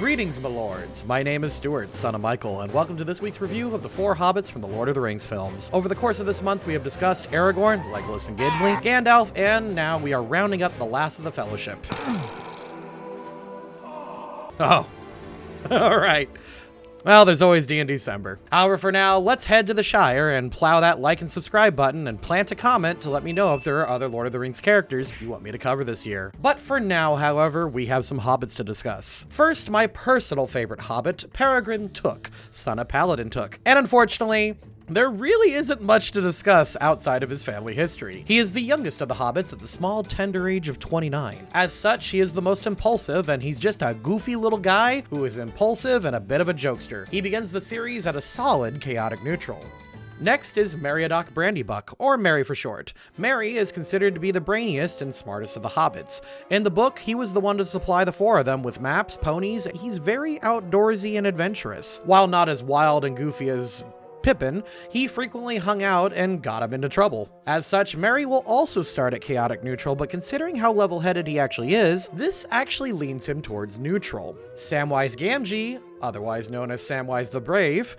Greetings, my lords. My name is Stuart, son of Michael, and welcome to this week's review of the 4 Hobbits from the Lord of the Rings films. Over the course of this month, we have discussed Aragorn, Legolas and Gimli, Gandalf, and now we are rounding up the last of the Fellowship. Oh, all right. Well, there's always D in December. However, for now, let's head to the Shire and plow that like and subscribe button and plant a comment to let me know if there are other Lord of the Rings characters you want me to cover this year. But for now, however, we have some hobbits to discuss. First, my personal favorite hobbit, Peregrine Took, son of Paladin Took. And unfortunately, there really isn't much to discuss outside of his family history. He is the youngest of the hobbits at the small, tender age of 29. As such, he is the most impulsive, and he's just a goofy little guy who is impulsive and a bit of a jokester. He begins the series at a solid chaotic neutral. Next is Meriadoc Brandybuck, or Merry for short. Merry is considered to be the brainiest and smartest of the hobbits. In the book, he was the one to supply the 4 of them with maps, ponies. He's very outdoorsy and adventurous. While not as wild and goofy as Pippin, he frequently hung out and got him into trouble. As such, Merry will also start at chaotic neutral, but considering how level-headed he actually is, this actually leans him towards neutral. Samwise Gamgee, otherwise known as Samwise the Brave,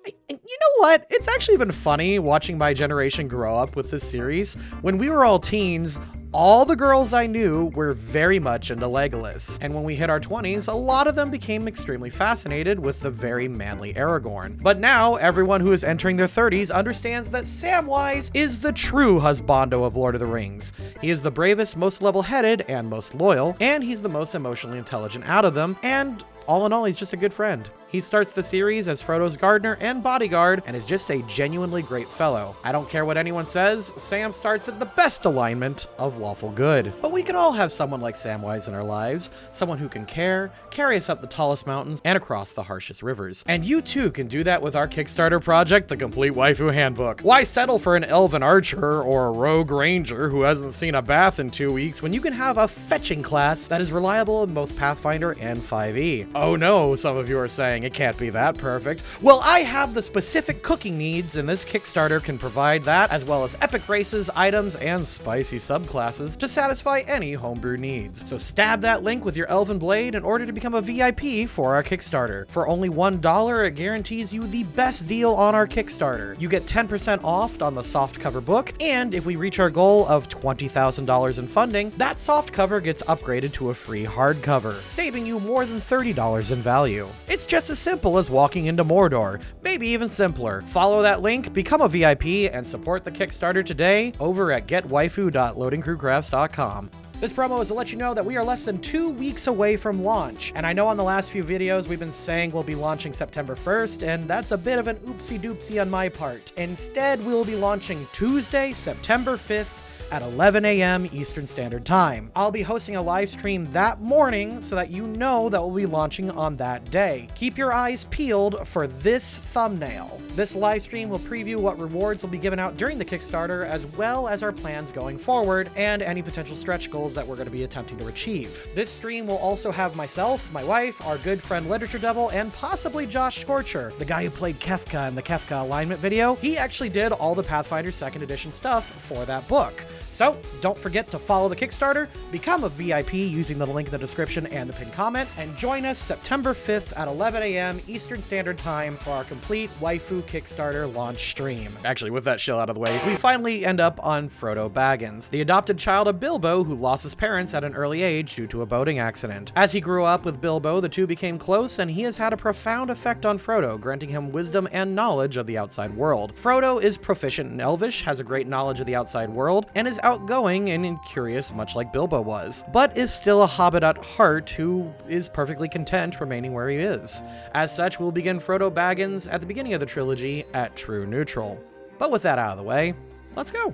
you know what? It's actually been funny watching my generation grow up with this series. When we were all teens, all the girls I knew were very much into Legolas, and when we hit our 20s, a lot of them became extremely fascinated with the very manly Aragorn. But now, everyone who is entering their 30s understands that Samwise is the true husbando of Lord of the Rings. He is the bravest, most level-headed, and most loyal, and he's the most emotionally intelligent out of them, and all in all, he's just a good friend. He starts the series as Frodo's gardener and bodyguard, and is just a genuinely great fellow. I don't care what anyone says, Sam starts at the best alignment of lawful good. But we can all have someone like Samwise in our lives, someone who can care, carry us up the tallest mountains, and across the harshest rivers. And you too can do that with our Kickstarter project, The Complete Waifu Handbook. Why settle for an elven archer or a rogue ranger who hasn't seen a bath in 2 weeks when you can have a fetching class that is reliable in both Pathfinder and 5e? Oh no, some of you are saying, it can't be that perfect. Well, I have the specific cooking needs, and this Kickstarter can provide that, as well as epic races, items, and spicy subclasses to satisfy any homebrew needs. So stab that link with your elven blade in order to become a VIP for our Kickstarter. For only $1, it guarantees you the best deal on our Kickstarter. You get 10% off on the softcover book, and if we reach our goal of $20,000 in funding, that softcover gets upgraded to a free hardcover, saving you more than $30 in value. It's just as simple as walking into Mordor, maybe even simpler. Follow that link, become a VIP, and support the Kickstarter today over at getwaifu.loadingcrewcrafts.com. This promo is to let you know that we are less than 2 weeks away from launch, and I know on the last few videos we've been saying we'll be launching September 1st, and that's a bit of an oopsie-doopsie on my part. Instead, we will be launching Tuesday, September 5th, at 11 a.m. Eastern Standard Time. I'll be hosting a live stream that morning so that you know that we'll be launching on that day. Keep your eyes peeled for this thumbnail. This live stream will preview what rewards will be given out during the Kickstarter, as well as our plans going forward and any potential stretch goals that we're going to be attempting to achieve. This stream will also have myself, my wife, our good friend Literature Devil, and possibly Josh Scorcher, the guy who played Kefka in the Kefka alignment video. He actually did all the Pathfinder 2nd edition stuff for that book. So don't forget to follow the Kickstarter, become a VIP using the link in the description and the pinned comment, and join us September 5th at 11 a.m. Eastern Standard Time for our complete Waifu Kickstarter launch stream. Actually, with that shill out of the way, we finally end up on Frodo Baggins, the adopted child of Bilbo who lost his parents at an early age due to a boating accident. As he grew up with Bilbo, the two became close, and he has had a profound effect on Frodo, granting him wisdom and knowledge of the outside world. Frodo is proficient in Elvish, has a great knowledge of the outside world, and is outgoing and curious much like Bilbo was, but is still a hobbit at heart who is perfectly content remaining where he is. As such, we'll begin Frodo Baggins at the beginning of the trilogy at true neutral. But with that out of the way, let's go.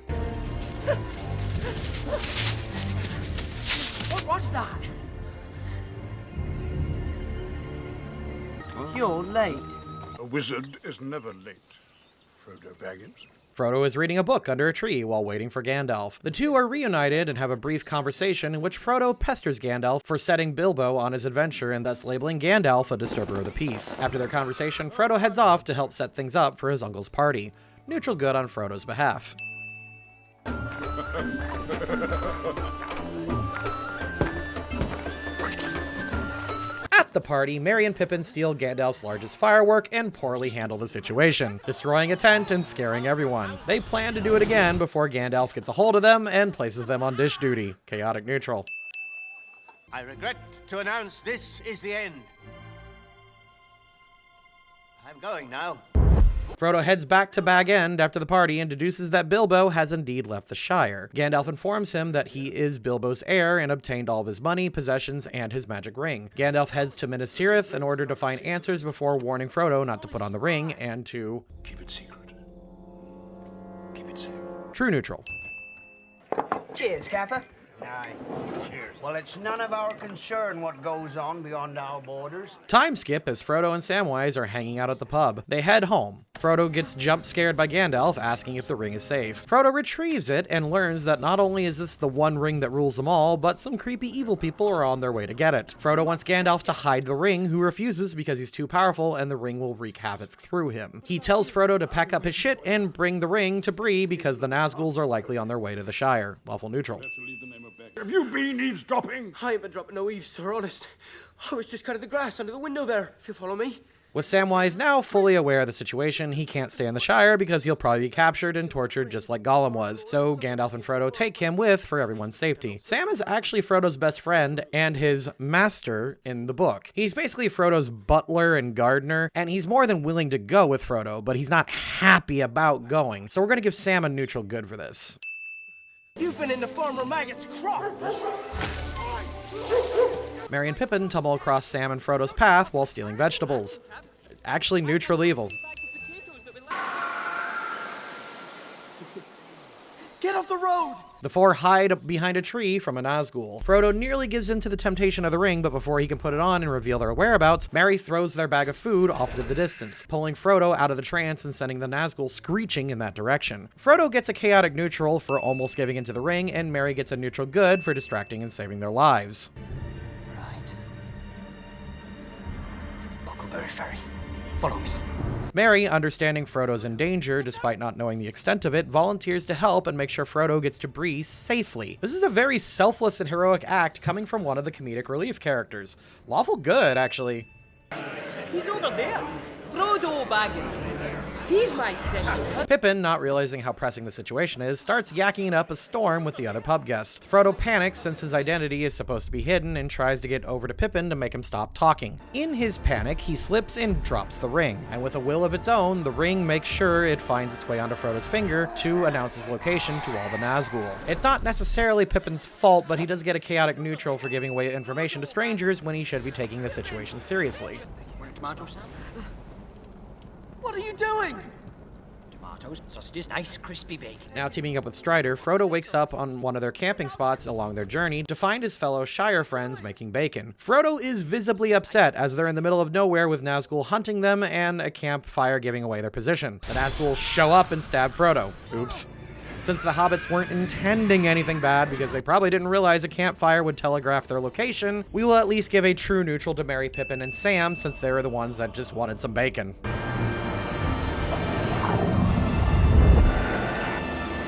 What was that? You're late. A wizard is never late, Frodo Baggins. Frodo is reading a book under a tree while waiting for Gandalf. The two are reunited and have a brief conversation in which Frodo pesters Gandalf for setting Bilbo on his adventure and thus labeling Gandalf a disturber of the peace. After their conversation, Frodo heads off to help set things up for his uncle's party. Neutral good on Frodo's behalf. At the party, Merry and Pippin steal Gandalf's largest firework and poorly handle the situation, destroying a tent and scaring everyone. They plan to do it again before Gandalf gets a hold of them and places them on dish duty. Chaotic neutral. I regret to announce this is the end. I'm going now. Frodo heads back to Bag End after the party and deduces that Bilbo has indeed left the Shire. Gandalf informs him that he is Bilbo's heir and obtained all of his money, possessions, and his magic ring. Gandalf heads to Minas Tirith in order to find answers before warning Frodo not to put on the ring and to... keep it secret. Keep it safe. True neutral. Cheers, Gaffer. Aye. Cheers. Well, it's none of our concern what goes on beyond our borders. Time skip as Frodo and Samwise are hanging out at the pub. They head home. Frodo gets jump scared by Gandalf, asking if the ring is safe. Frodo retrieves it and learns that not only is this the one ring that rules them all, but some creepy evil people are on their way to get it. Frodo wants Gandalf to hide the ring, who refuses because he's too powerful and the ring will wreak havoc through him. He tells Frodo to pack up his shit and bring the ring to Bree because the Nazguls are likely on their way to the Shire. Lawful neutral. Have you been eavesdropping? I ain't been dropping no eaves, sir, honest. I was just cutting the grass under the window there, if you follow me. With Samwise now fully aware of the situation, he can't stay in the Shire because he'll probably be captured and tortured just like Gollum was, so Gandalf and Frodo take him with for everyone's safety. Sam is actually Frodo's best friend and his master in the book. He's basically Frodo's butler and gardener, and he's more than willing to go with Frodo, but he's not happy about going, so we're gonna give Sam a neutral good for this. You've been in the Farmer Maggot's crop. Merry and Pippin tumble across Sam and Frodo's path while stealing vegetables. Actually neutral evil. Get off the road! The four hide behind a tree from a Nazgul. Frodo nearly gives in to the temptation of the ring, but before he can put it on and reveal their whereabouts, Merry throws their bag of food off into the distance, pulling Frodo out of the trance and sending the Nazgul screeching in that direction. Frodo gets a chaotic neutral for almost giving into the ring, and Merry gets a neutral good for distracting and saving their lives. Right. Buckleberry Ferry. Follow me. Merry, understanding Frodo's in danger despite not knowing the extent of it, volunteers to help and make sure Frodo gets to Bree safely. This is a very selfless and heroic act coming from one of the comedic relief characters. Lawful good, actually. He's over there. Frodo Baggins. He's my second. Pippin, not realizing how pressing the situation is, starts yakking up a storm with the other pub guest. Frodo panics since his identity is supposed to be hidden and tries to get over to Pippin to make him stop talking. In his panic, he slips and drops the ring, and with a will of its own, the ring makes sure it finds its way onto Frodo's finger to announce his location to all the Nazgul. It's not necessarily Pippin's fault, but he does get a chaotic neutral for giving away information to strangers when he should be taking the situation seriously. Tomato salad? What are you doing? Tomatoes, sausages, nice crispy bacon. Now teaming up with Strider, Frodo wakes up on one of their camping spots along their journey to find his fellow Shire friends making bacon. Frodo is visibly upset as they're in the middle of nowhere with Nazgul hunting them and a campfire giving away their position. The Nazgul show up and stab Frodo. Oops. Since the Hobbits weren't intending anything bad because they probably didn't realize a campfire would telegraph their location, we will at least give a true neutral to Merry, Pippin, and Sam since they were the ones that just wanted some bacon.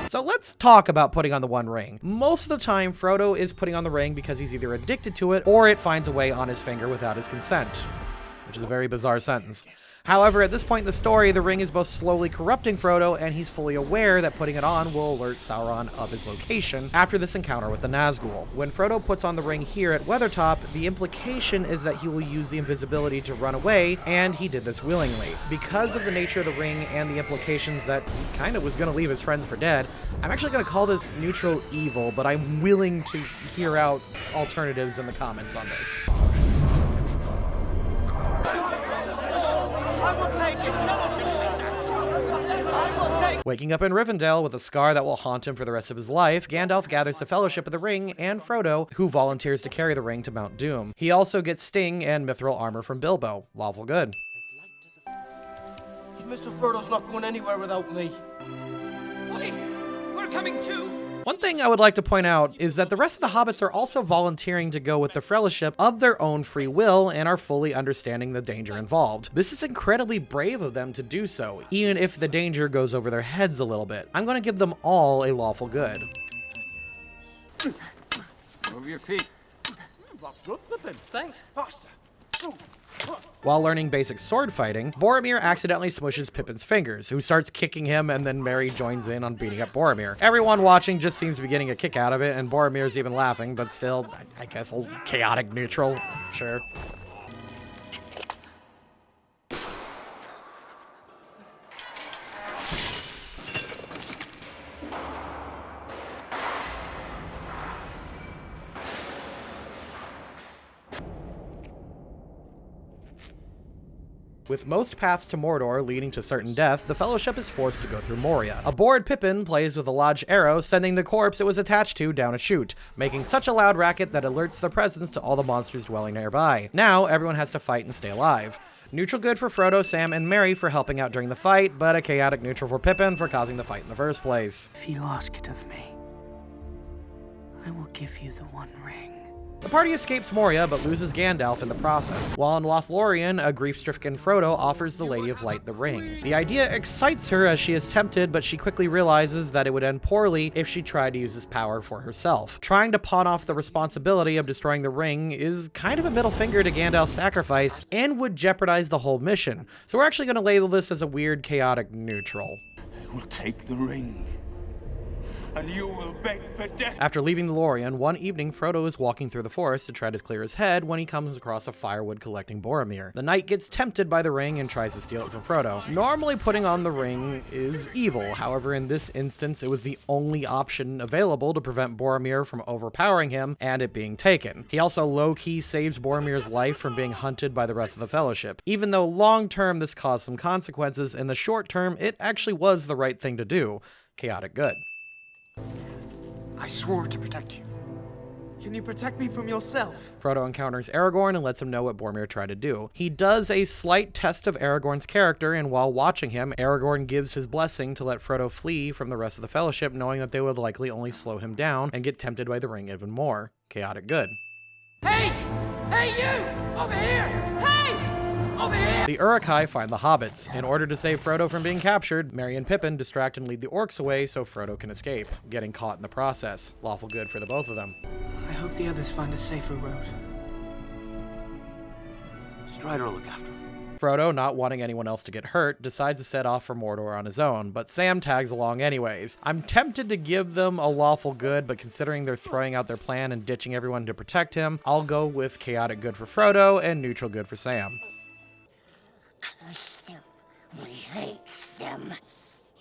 So let's talk about putting on the One Ring. Most of the time, Frodo is putting on the ring because he's either addicted to it or it finds a way on his finger without his consent, which is a very bizarre sentence. However, at this point in the story, the ring is both slowly corrupting Frodo, and he's fully aware that putting it on will alert Sauron of his location after this encounter with the Nazgul. When Frodo puts on the ring here at Weathertop, the implication is that he will use the invisibility to run away, and he did this willingly. Because of the nature of the ring and the implications that he kind of was going to leave his friends for dead, I'm actually going to call this neutral evil, but I'm willing to hear out alternatives in the comments on this. Waking up in Rivendell with a scar that will haunt him for the rest of his life, Gandalf gathers the Fellowship of the Ring and Frodo, who volunteers to carry the ring to Mount Doom. He also gets Sting and Mithril armor from Bilbo. Lawful good. Mr. Frodo's not going anywhere without me. Wait, we're coming too. One thing I would like to point out is that the rest of the Hobbits are also volunteering to go with the Fellowship of their own free will and are fully understanding the danger involved. This is incredibly brave of them to do so, even if the danger goes over their heads a little bit. I'm going to give them all a lawful good. Move your feet. That's good, Pippin. Thanks. Faster. While learning basic sword fighting, Boromir accidentally smushes Pippin's fingers, who starts kicking him, and then Merry joins in on beating up Boromir. Everyone watching just seems to be getting a kick out of it, and Boromir's even laughing, but still, I guess a chaotic neutral, sure. With most paths to Mordor leading to certain death, the Fellowship is forced to go through Moria. A bored Pippin plays with a lodged arrow, sending the corpse it was attached to down a chute, making such a loud racket that alerts their presence to all the monsters dwelling nearby. Now, everyone has to fight and stay alive. Neutral good for Frodo, Sam, and Merry for helping out during the fight, but a chaotic neutral for Pippin for causing the fight in the first place. If you ask it of me, I will give you the One Ring. The party escapes Moria, but loses Gandalf in the process. While in Lothlorien, a grief-stricken Frodo offers the Lady of Light the ring. The idea excites her as she is tempted, but she quickly realizes that it would end poorly if she tried to use this power for herself. Trying to pawn off the responsibility of destroying the ring is kind of a middle finger to Gandalf's sacrifice, and would jeopardize the whole mission. So we're actually going to label this as a weird, chaotic neutral. I will take the ring, and you will beg for death. After leaving the Lorien, one evening Frodo is walking through the forest to try to clear his head when he comes across a firewood collecting Boromir. The knight gets tempted by the ring and tries to steal it from Frodo. Normally putting on the ring is evil, however in this instance it was the only option available to prevent Boromir from overpowering him and it being taken. He also low-key saves Boromir's life from being hunted by the rest of the Fellowship. Even though long-term this caused some consequences, in the short term it actually was the right thing to do. Chaotic good. I swore to protect you. Can you protect me from yourself? Frodo encounters Aragorn and lets him know what Boromir tried to do. He does a slight test of Aragorn's character, and while watching him, Aragorn gives his blessing to let Frodo flee from the rest of the Fellowship, knowing that they would likely only slow him down and get tempted by the ring even more. Chaotic good. Hey! Hey, you! Over here! Hey! Over here! The Uruk-hai find the Hobbits. In order to save Frodo from being captured, Merry and Pippin distract and lead the orcs away so Frodo can escape, getting caught in the process. Lawful good for the both of them. I hope the others find a safer road. Strider will look after him. Frodo, not wanting anyone else to get hurt, decides to set off for Mordor on his own, but Sam tags along anyways. I'm tempted to give them a lawful good, but considering they're throwing out their plan and ditching everyone to protect him, I'll go with chaotic good for Frodo and neutral good for Sam. Curse them. We hate them.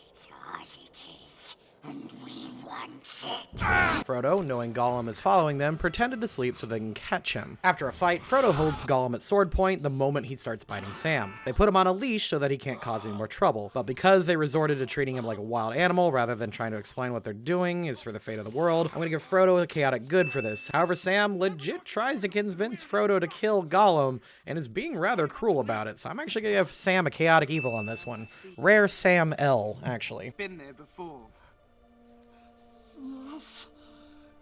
It's ours it is, and we want it. Frodo, knowing Gollum is following them, pretended to sleep so they can catch him. After a fight, Frodo holds Gollum at sword point the moment he starts biting Sam. They put him on a leash so that he can't cause any more trouble, but because they resorted to treating him like a wild animal rather than trying to explain what they're doing is for the fate of the world, I'm gonna give Frodo a chaotic good for this. However, Sam legit tries to convince Frodo to kill Gollum and is being rather cruel about it, so I'm actually gonna give Sam a chaotic evil on this one. Rare Sam L, actually. Been there before.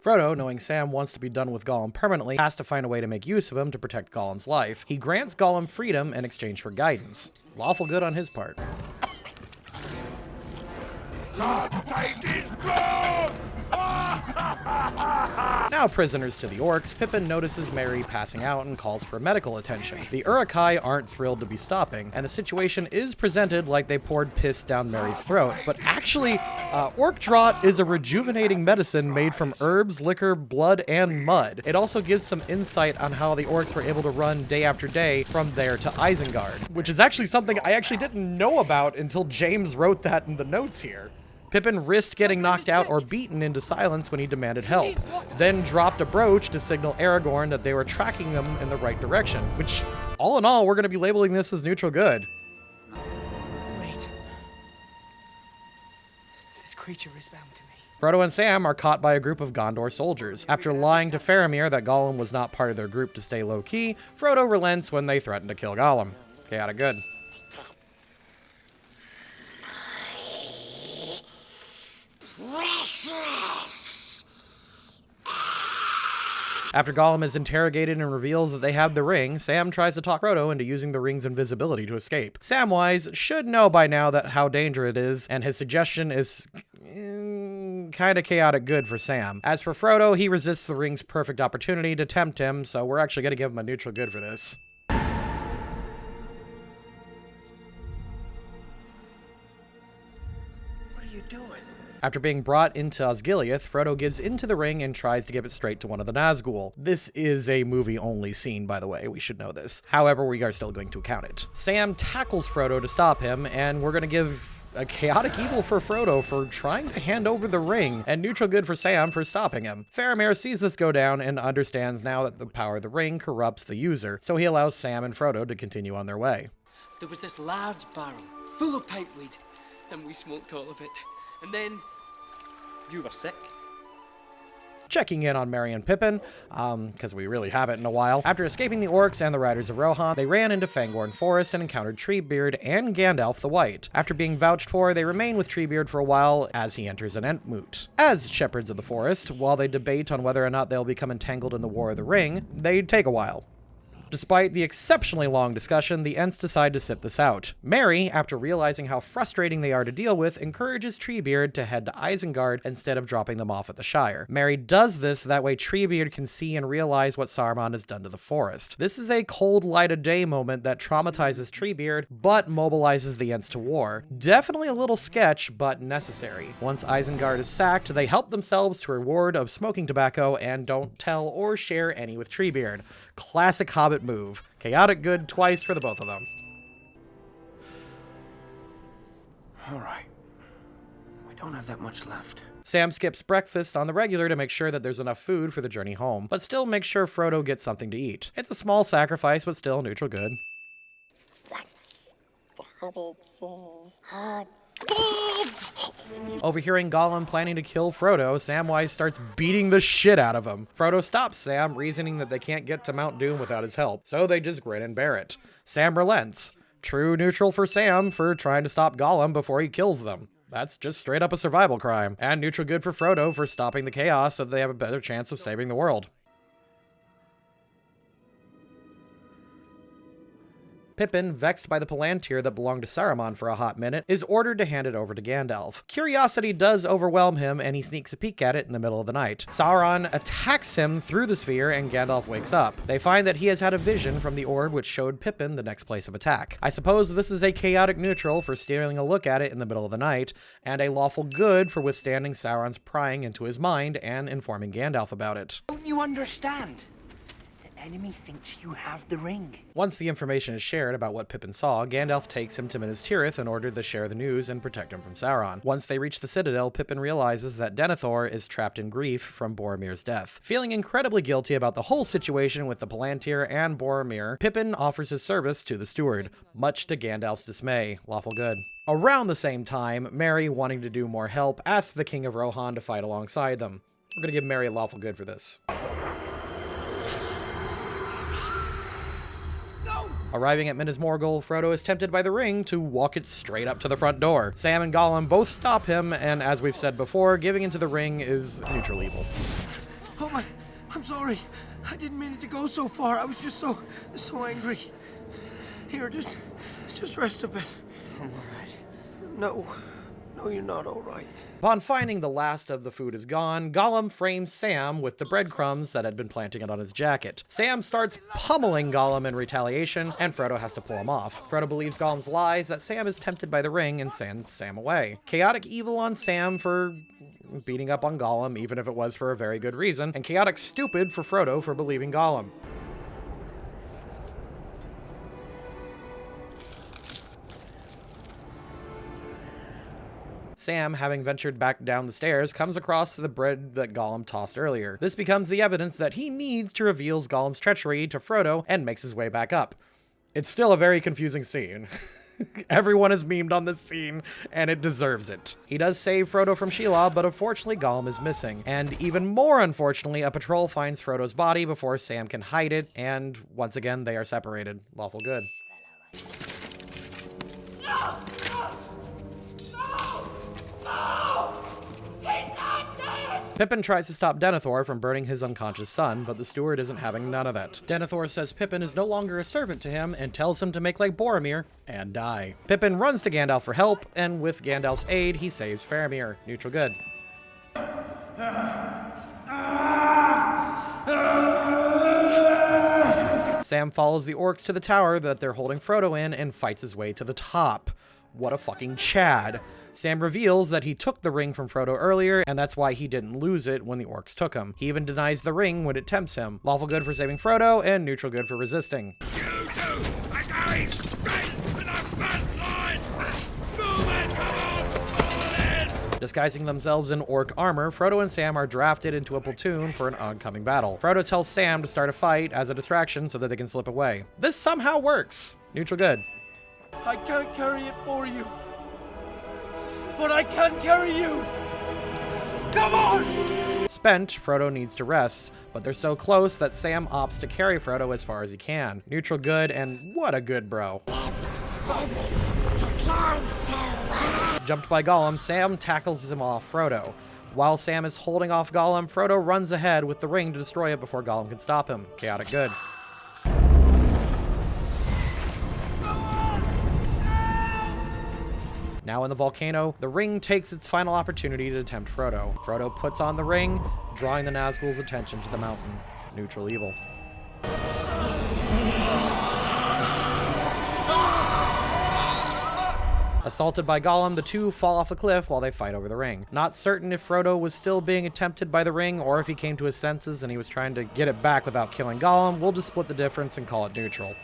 Frodo, knowing Sam wants to be done with Gollum permanently, has to find a way to make use of him to protect Gollum's life. He grants Gollum freedom in exchange for guidance. Lawful good on his part. Now prisoners to the orcs, Pippin notices Merry passing out and calls for medical attention. The Uruk-hai aren't thrilled to be stopping, and the situation is presented like they poured piss down Merry's throat. But actually, orc draught is a rejuvenating medicine made from herbs, liquor, blood, and mud. It also gives some insight on how the orcs were able to run day after day from there to Isengard, which is actually something I actually didn't know about until James wrote that in the notes here. Pippin risked getting knocked out or beaten into silence when he demanded help, then dropped a brooch to signal Aragorn that they were tracking them in the right direction, which, all in all, we're going to be labeling this as neutral good. Wait. This creature is bound to me. Frodo and Sam are caught by a group of Gondor soldiers. After lying to Faramir that Gollum was not part of their group to stay low-key, Frodo relents when they threaten to kill Gollum. Chaotic good. Precious! After Gollum is interrogated and reveals that they have the ring, Sam tries to talk Frodo into using the ring's invisibility to escape. Samwise should know by now that how dangerous it is, and his suggestion is kind of chaotic good for Sam. As for Frodo, he resists the ring's perfect opportunity to tempt him, so we're actually going to give him a neutral good for this. you doing? After being brought into Osgiliath, Frodo gives into the ring and tries to give it straight to one of the Nazgul. This is a movie-only scene, by the way, we should know this. However, we are still going to count it. Sam tackles Frodo to stop him, and we're gonna give a chaotic evil for Frodo for trying to hand over the ring, and neutral good for Sam for stopping him. Faramir sees this go down and understands now that the power of the ring corrupts the user, so he allows Sam and Frodo to continue on their way. There was this large barrel full of pipeweed, and we smoked all of it. And then you were sick. Checking in on Merry and Pippin, because we really haven't in a while. After escaping the orcs and the Riders of Rohan, they ran into Fangorn Forest and encountered Treebeard and Gandalf the White. After being vouched for, they remain with Treebeard for a while as he enters an Entmoot. As shepherds of the forest, while they debate on whether or not they'll become entangled in the War of the Ring, they take a while. Despite the exceptionally long discussion, the Ents decide to sit this out. Merry, after realizing how frustrating they are to deal with, encourages Treebeard to head to Isengard instead of dropping them off at the Shire. Merry does this that way Treebeard can see and realize what Saruman has done to the forest. This is a cold light of day moment that traumatizes Treebeard, but mobilizes the Ents to war. Definitely a little sketch, but necessary. Once Isengard is sacked, they help themselves to a reward of smoking tobacco and don't tell or share any with Treebeard. Classic Hobbit move. Chaotic good twice for the both of them. All right. We don't have that much left. Sam skips breakfast on the regular to make sure that there's enough food for the journey home, but still makes sure Frodo gets something to eat. It's a small sacrifice, but still neutral good. That's the Hobbits' Hobbits. Overhearing Gollum planning to kill Frodo, Samwise starts beating the shit out of him. Frodo stops Sam, reasoning that they can't get to Mount Doom without his help, so they just grin and bear it. Sam relents. True neutral for Sam for trying to stop Gollum before he kills them. That's just straight up a survival crime. And neutral good for Frodo for stopping the chaos so that they have a better chance of saving the world. Pippin, vexed by the Palantir that belonged to Saruman for a hot minute, is ordered to hand it over to Gandalf. Curiosity does overwhelm him, and he sneaks a peek at it in the middle of the night. Sauron attacks him through the sphere, and Gandalf wakes up. They find that he has had a vision from the orb which showed Pippin the next place of attack. I suppose this is a chaotic neutral for stealing a look at it in the middle of the night, and a lawful good for withstanding Sauron's prying into his mind and informing Gandalf about it. Don't you understand? Enemy thinks you have the ring. Once the information is shared about what Pippin saw, Gandalf takes him to Minas Tirith in order to share the news and protect him from Sauron. Once they reach the Citadel, Pippin realizes that Denethor is trapped in grief from Boromir's death. Feeling incredibly guilty about the whole situation with the Palantir and Boromir, Pippin offers his service to the steward, much to Gandalf's dismay. Lawful good. Around the same time, Merry, wanting to do more help, asks the King of Rohan to fight alongside them. We're gonna give Merry a lawful good for this. Arriving at Minas Morgul, Frodo is tempted by the ring to walk it straight up to the front door. Sam and Gollum both stop him, and as we've said before, giving into the ring is neutral evil. Oh my, I'm sorry. I didn't mean it to go so far. I was just so angry. Here, just rest a bit. I'm all right. No, you're not all right. Upon finding the last of the food is gone, Gollum frames Sam with the breadcrumbs that had been planting it on his jacket. Sam starts pummeling Gollum in retaliation, and Frodo has to pull him off. Frodo believes Gollum's lies that Sam is tempted by the ring and sends Sam away. Chaotic evil on Sam for beating up on Gollum, even if it was for a very good reason, and chaotic stupid for Frodo for believing Gollum. Sam, having ventured back down the stairs, comes across the bread that Gollum tossed earlier. This becomes the evidence that he needs to reveal Gollum's treachery to Frodo and makes his way back up. It's still a very confusing scene. Everyone is memed on this scene, and it deserves it. He does save Frodo from Shelob, but unfortunately Gollum is missing. And even more unfortunately, a patrol finds Frodo's body before Sam can hide it, and once again they are separated. Lawful good. Pippin tries to stop Denethor from burning his unconscious son, but the steward isn't having none of it. Denethor says Pippin is no longer a servant to him and tells him to make like Boromir and die. Pippin runs to Gandalf for help, and with Gandalf's aid, he saves Faramir. Neutral good. Sam follows the orcs to the tower that they're holding Frodo in and fights his way to the top. What a fucking Chad. Sam reveals that he took the ring from Frodo earlier, and that's why he didn't lose it when the orcs took him. He even denies the ring when it tempts him. Lawful good for saving Frodo, and neutral good for resisting. Disguising themselves in orc armor, Frodo and Sam are drafted into a platoon for an oncoming battle. Frodo tells Sam to start a fight as a distraction so that they can slip away. This somehow works. Neutral good. I can't carry it for you, but I can carry you. Come on! Spent, Frodo needs to rest, but they're so close that Sam opts to carry Frodo as far as he can. Neutral good, and what a good bro. Jumped by Gollum, Sam tackles him off Frodo. While Sam is holding off Gollum, Frodo runs ahead with the ring to destroy it before Gollum can stop him. Chaotic good. Now in the volcano, the ring takes its final opportunity to tempt Frodo. Frodo puts on the ring, drawing the Nazgul's attention to the mountain. Neutral evil. Assaulted by Gollum, the two fall off the cliff while they fight over the ring. Not certain if Frodo was still being tempted by the ring or if he came to his senses and he was trying to get it back without killing Gollum. We'll just split the difference and call it neutral.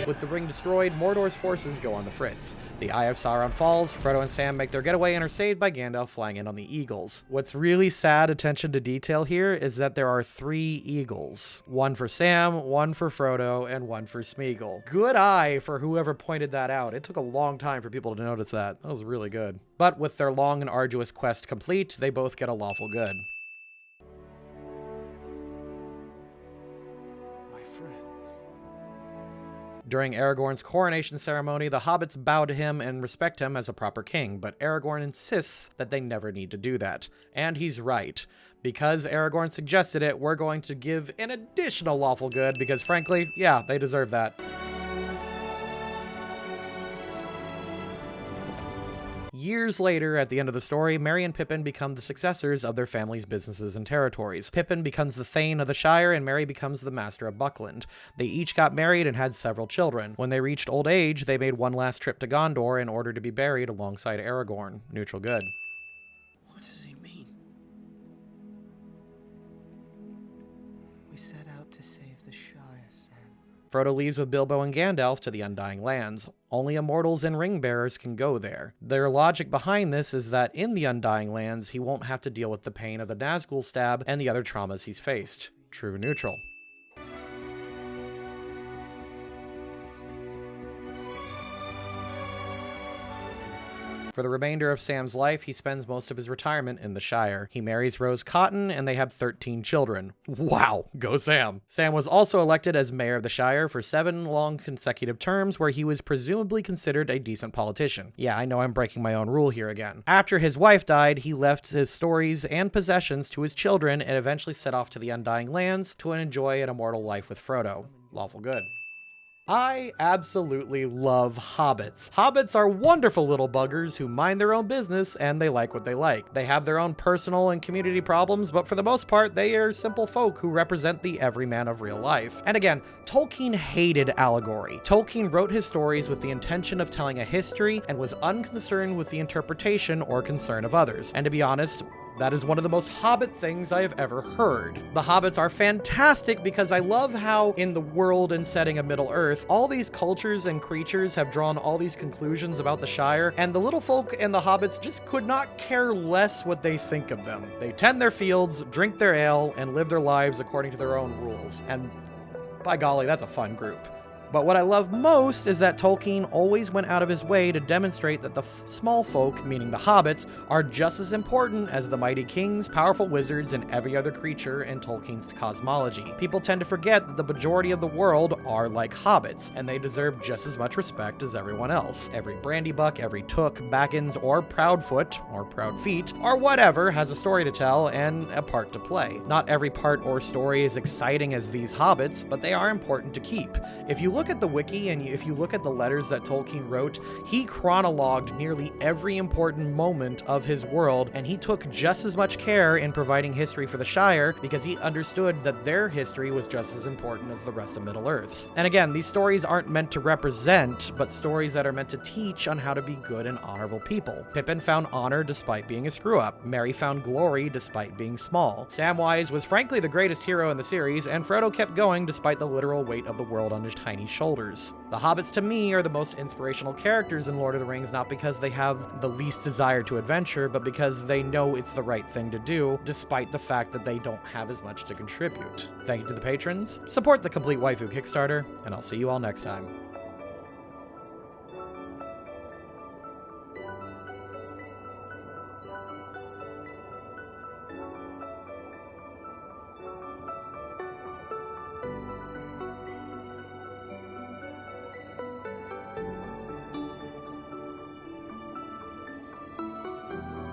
With the ring destroyed, Mordor's forces go on the fritz. The Eye of Sauron falls, Frodo and Sam make their getaway and are saved by Gandalf flying in on the eagles. What's really sad attention to detail here is that there are 3 eagles. One for Sam, one for Frodo, and one for Smeagol. Good eye for whoever pointed that out. It took a long time for people to notice that. That was really good. But with their long and arduous quest complete, they both get a lawful good. During Aragorn's coronation ceremony, the hobbits bow to him and respect him as a proper king, but Aragorn insists that they never need to do that. And he's right. Because Aragorn suggested it, we're going to give an additional lawful good because frankly, yeah, they deserve that. Years later, at the end of the story, Merry and Pippin become the successors of their family's businesses and territories. Pippin becomes the Thane of the Shire, and Merry becomes the Master of Buckland. They each got married and had several children. When they reached old age, they made one last trip to Gondor in order to be buried alongside Aragorn. Neutral good. What does he mean? We set out to save the Shire, Sam. Frodo leaves with Bilbo and Gandalf to the Undying Lands. Only immortals and ring-bearers can go there. Their logic behind this is that in the Undying Lands, he won't have to deal with the pain of the Nazgul stab and the other traumas he's faced. True neutral. For the remainder of Sam's life, he spends most of his retirement in the Shire. He marries Rose Cotton, and they have 13 children. Wow, go Sam. Sam was also elected as mayor of the Shire for 7 long consecutive terms, where he was presumably considered a decent politician. Yeah, I know I'm breaking my own rule here again. After his wife died, he left his stories and possessions to his children and eventually set off to the Undying Lands to enjoy an immortal life with Frodo. Lawful good. I absolutely love hobbits. Hobbits are wonderful little buggers who mind their own business and they like what they like. They have their own personal and community problems, but for the most part, they are simple folk who represent the everyman of real life. And again, Tolkien hated allegory. Tolkien wrote his stories with the intention of telling a history and was unconcerned with the interpretation or concern of others. And to be honest, that is one of the most Hobbit things I have ever heard. The Hobbits are fantastic because I love how, in the world and setting of Middle-earth, all these cultures and creatures have drawn all these conclusions about the Shire, and the little folk and the Hobbits just could not care less what they think of them. They tend their fields, drink their ale, and live their lives according to their own rules. And by golly, that's a fun group. But what I love most is that Tolkien always went out of his way to demonstrate that the small folk, meaning the hobbits, are just as important as the mighty kings, powerful wizards, and every other creature in Tolkien's cosmology. People tend to forget that the majority of the world are like hobbits, and they deserve just as much respect as everyone else. Every Brandybuck, every Took, Baggins, or Proudfoot, or Proudfeet, or whatever has a story to tell and a part to play. Not every part or story is exciting as these hobbits, but they are important to keep. If you look look at the wiki and if you look at the letters that Tolkien wrote, he chronologued nearly every important moment of his world, and he took just as much care in providing history for the Shire because he understood that their history was just as important as the rest of Middle-earth's. And again, these stories aren't meant to represent, but stories that are meant to teach on how to be good and honorable people. Pippin found honor despite being a screw-up. Merry found glory despite being small. Samwise was frankly the greatest hero in the series, and Frodo kept going despite the literal weight of the world on his tiny shoulders. The Hobbits, to me, are the most inspirational characters in Lord of the Rings, not because they have the least desire to adventure, but because they know it's the right thing to do, despite the fact that they don't have as much to contribute. Thank you to the patrons, support the Complete Waifu Kickstarter, and I'll see you all next time.